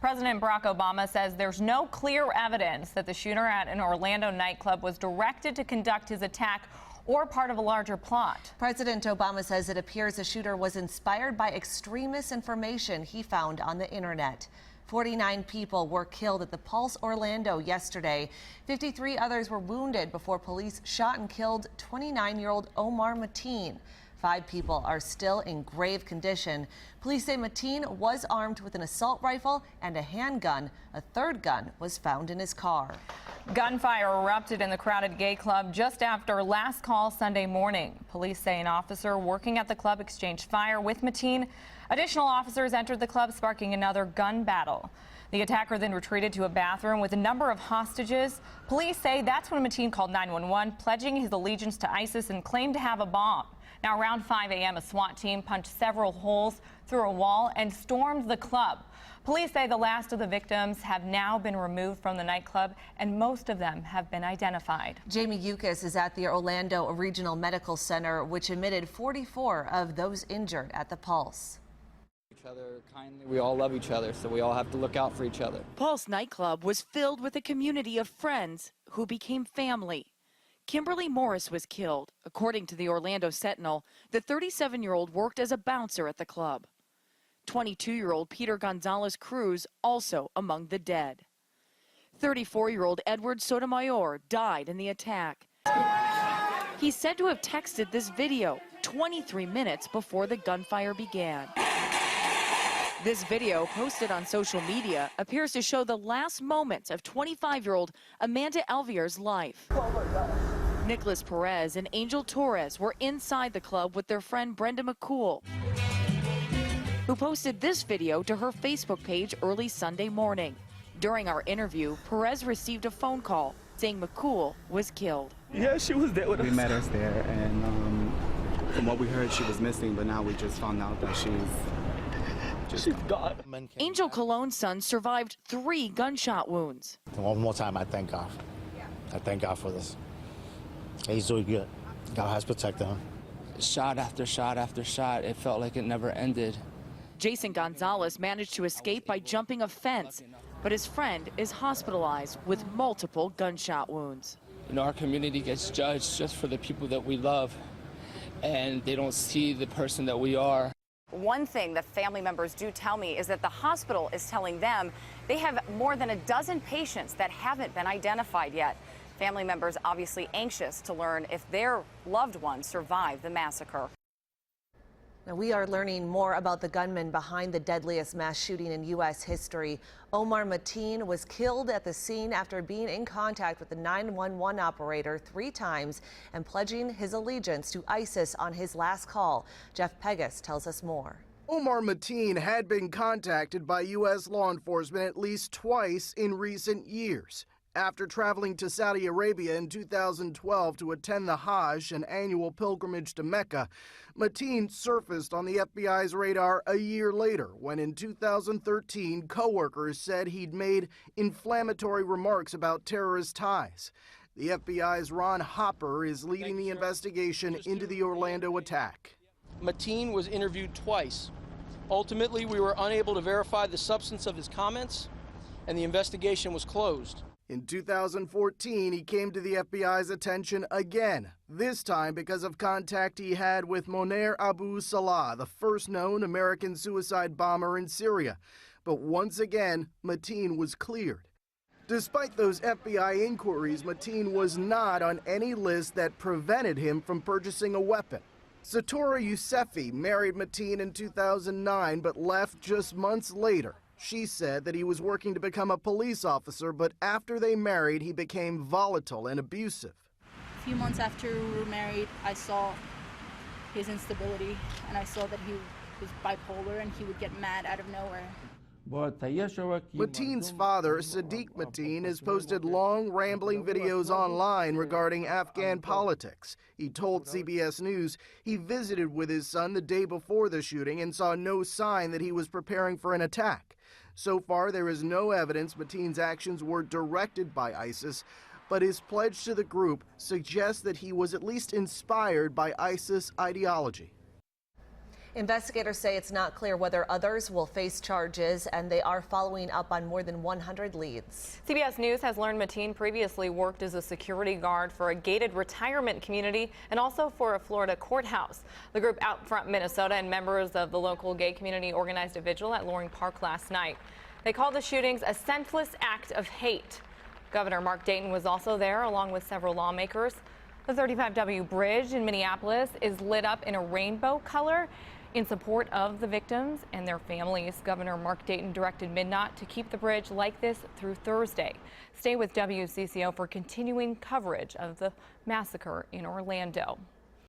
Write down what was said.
President Barack Obama says there's no clear evidence that the shooter at an Orlando nightclub was directed to conduct his attack or part of a larger plot. President Obama says it appears the shooter was inspired by extremist information he found on the internet. 49 people were killed at the Pulse Orlando yesterday. 53 others were wounded before police shot and killed 29-year-old Omar Mateen. 5 people are still in grave condition. Police say Mateen was armed with an assault rifle and a handgun. A third gun was found in his car. Gunfire erupted in the crowded gay club just after last call Sunday morning. Police say an officer working at the club exchanged fire with Mateen. Additional officers entered the club, sparking another gun battle. The attacker then retreated to a bathroom with a number of hostages. Police say that's when Mateen called 911, pledging his allegiance to ISIS and claimed to have a bomb. Now, around 5 a.m., a SWAT team punched several holes through a wall and stormed the club. Police say the last of the victims have now been removed from the nightclub, and most of them have been identified. Jamie Yuccas is at the Orlando Regional Medical Center, which admitted 44 of those injured at the Pulse. Each other kindly. We all love each other, so we all have to look out for each other. Pulse nightclub was filled with a community of friends who became family. Kimberly Morris was killed. According to the Orlando Sentinel, the 37-year-old worked as a bouncer at the club. 22-year-old Peter Gonzalez Cruz also among the dead. 34-year-old Edward Sotomayor died in the attack. He's said to have texted this video 23 minutes before the gunfire began. This video, posted on social media, appears to show the last moments of 25-year-old Amanda Alvier's life. Nicholas Perez and Angel Torres were inside the club with their friend Brenda McCool, who posted this video to her Facebook page early Sunday morning. During our interview, Perez received a phone call saying McCool was killed. Yeah, she was there with us. We met us there, and from what we heard, she was missing, but now we just found out that she's gone. Angel Cologne's son survived 3 gunshot wounds. One more time, I thank God. I thank God for this. He's doing good. God has protected him. Shot after shot after shot, it felt like it never ended. Jason Gonzalez managed to escape by jumping a fence, but his friend is hospitalized with multiple gunshot wounds. You know, our community gets judged just for the people that we love, and they don't see the person that we are. One thing that family members do tell me is that the hospital is telling them they have more than a dozen patients that haven't been identified yet. Family members obviously anxious to learn if their loved ones survived the massacre. Now, we are learning more about the gunman behind the deadliest mass shooting in U.S. history. Omar Mateen was killed at the scene after being in contact with the 911 operator 3 times and pledging his allegiance to ISIS on his last call. Jeff Pegas tells us more. Omar Mateen had been contacted by U.S. law enforcement at least twice in recent years. After traveling to Saudi Arabia in 2012 to attend the Hajj, an annual pilgrimage to Mecca, Mateen surfaced on the FBI's radar a year later when in 2013 coworkers said he'd made inflammatory remarks about terrorist ties. The FBI's Ron Hopper is leading the investigation into the Orlando attack. Mateen was interviewed twice. Ultimately, we were unable to verify the substance of his comments, and the investigation was closed. In 2014, he came to the FBI's attention again, this time because of contact he had with Moner Abu Salah, the first known American suicide bomber in Syria. But once again, Mateen was cleared. Despite those FBI inquiries, Mateen was not on any list that prevented him from purchasing a weapon. Satora Yousefi married Mateen in 2009 but left just months later. She said that he was working to become a police officer, but after they married, he became volatile and abusive. A few months after we were married, I saw his instability, and I saw that he was bipolar and he would get mad out of nowhere. Mateen's father, Sadiq Mateen, has posted long, rambling videos online regarding Afghan politics. He told CBS News he visited with his son the day before the shooting and saw no sign that he was preparing for an attack. So far, there is no evidence Mateen's actions were directed by ISIS, but his pledge to the group suggests that he was at least inspired by ISIS ideology. Investigators say it's not clear whether others will face charges, and they are following up on more than 100 leads. CBS News has learned Mateen previously worked as a security guard for a gated retirement community and also for a Florida courthouse. The group Outfront Minnesota and members of the local gay community organized a vigil at Loring Park last night. They called the shootings a senseless act of hate. Governor Mark Dayton was also there, along with several lawmakers. The 35W bridge in Minneapolis is lit up in a rainbow color in support of the victims and their families. Governor Mark Dayton directed MnDOT to keep the bridge like this through Thursday. Stay with WCCO for continuing coverage of the massacre in Orlando.